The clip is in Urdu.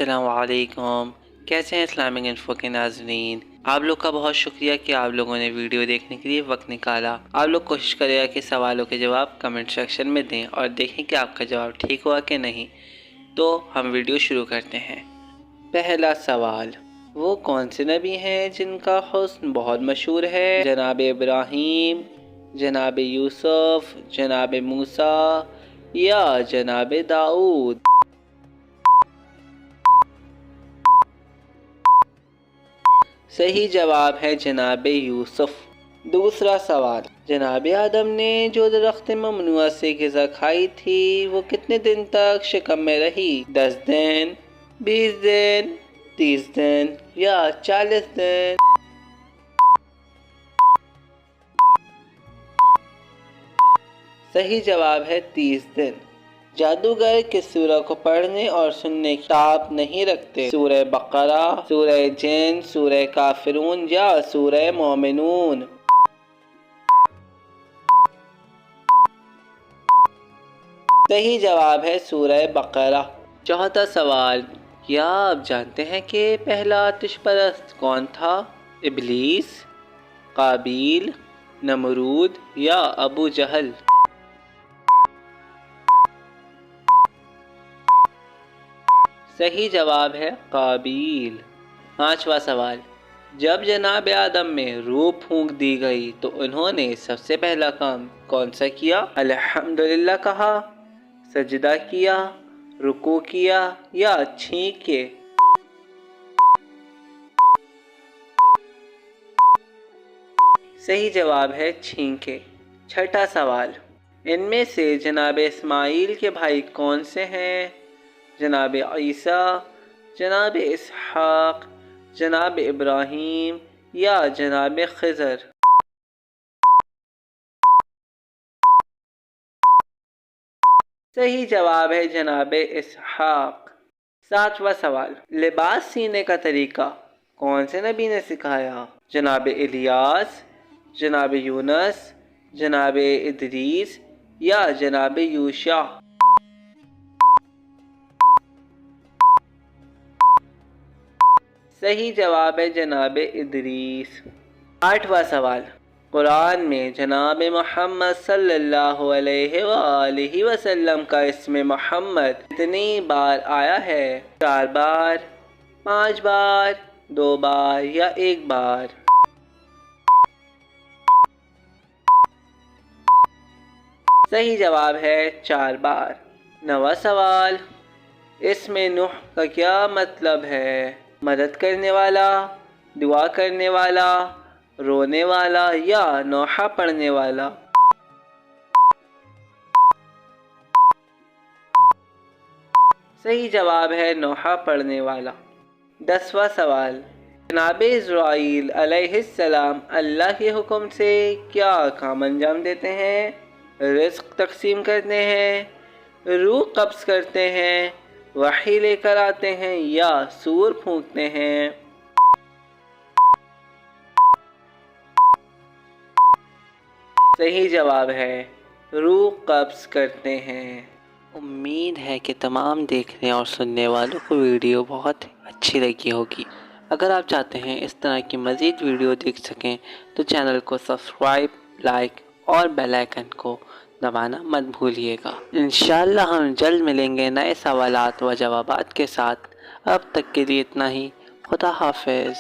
السلام علیکم، کیسے ہیں اسلامک انفو کے ناظرین؟ آپ لوگ کا بہت شکریہ کہ آپ لوگوں نے ویڈیو دیکھنے کے لیے وقت نکالا۔ آپ لوگ کوشش کرے گا کہ سوالوں کے جواب کمنٹ سیکشن میں دیں اور دیکھیں کہ آپ کا جواب ٹھیک ہوا کہ نہیں۔ تو ہم ویڈیو شروع کرتے ہیں۔ پہلا سوال، وہ کون سے نبی ہیں جن کا حسن بہت مشہور ہے؟ جناب ابراہیم، جناب یوسف، جناب موسیٰ یا جناب داؤد؟ صحیح جواب ہے جناب یوسف۔ دوسرا سوال، جناب آدم نے جو درخت ممنوعہ سے غذا کھائی تھی وہ کتنے دن تک شکم میں رہی؟ 10 دن، 20 دن، 30 دن یا 40 دن؟ صحیح جواب ہے 30 دن۔ جادوگر کس سورہ کو پڑھنے اور سننے کی ٹاپ نہیں رکھتے؟ سورہ بقرہ، سورہ جن، سورہ کافرون یا سورہ مومنون؟ صحیح جواب ہے سورہ بقرہ۔ چوتھا سوال، کیا آپ جانتے ہیں کہ پہلا آتش پرست کون تھا؟ ابلیس، قابیل، نمرود یا ابو جہل؟ صحیح جواب ہے قابیل۔ پانچواں سوال، جب جناب آدم میں روح پھونک دی گئی تو انہوں نے سب سے پہلا کام کون سا کیا؟ الحمدللہ کہا، سجدہ کیا، رکوع کیا یا چھینک کے؟ صحیح جواب ہے چھینک کے۔ چھٹا سوال، ان میں سے جناب اسماعیل کے بھائی کون سے ہیں؟ جناب عیسیٰ، جناب اسحاق، جناب ابراہیم یا جناب خضر؟ صحیح جواب ہے جناب اسحاق۔ ساتواں سوال، لباس سینے کا طریقہ کون سے نبی نے سکھایا؟ جناب الیاس، جناب یونس، جناب ادریس یا جناب یوشع؟ صحیح جواب ہے جناب ادریس۔ آٹھواں سوال، قرآن میں جناب محمد صلی اللہ علیہ وآلہ وسلم کا اسم محمد کتنی بار آیا ہے؟ 4 بار، 5 بار، 2 بار یا 1 بار؟ صحیح جواب ہے 4 بار۔ 9واں سوال، اسم نوح کا کیا مطلب ہے؟ مدد کرنے والا، دعا کرنے والا، رونے والا یا نوحہ پڑھنے والا؟ صحیح جواب ہے نوحہ پڑھنے والا۔ 10واں سوال، جناب اسرائیل علیہ السلام اللہ کے حکم سے کیا کام انجام دیتے ہیں؟ رزق تقسیم کرتے ہیں، روح قبض کرتے ہیں، وحی لے کر آتے ہیں یا سور پھونکتے ہیں؟ صحیح جواب ہے روح قبض کرتے ہیں۔ امید ہے کہ تمام دیکھنے اور سننے والوں کو ویڈیو بہت اچھی لگی ہوگی۔ اگر آپ چاہتے ہیں اس طرح کی مزید ویڈیو دیکھ سکیں تو چینل کو سبسکرائب، لائک اور بیل آئیکن کو دبانا مت بھولیے گا۔ انشاءاللہ ہم جلد ملیں گے نئے سوالات و جوابات کے ساتھ۔ اب تک کے لیے اتنا ہی۔ خدا حافظ۔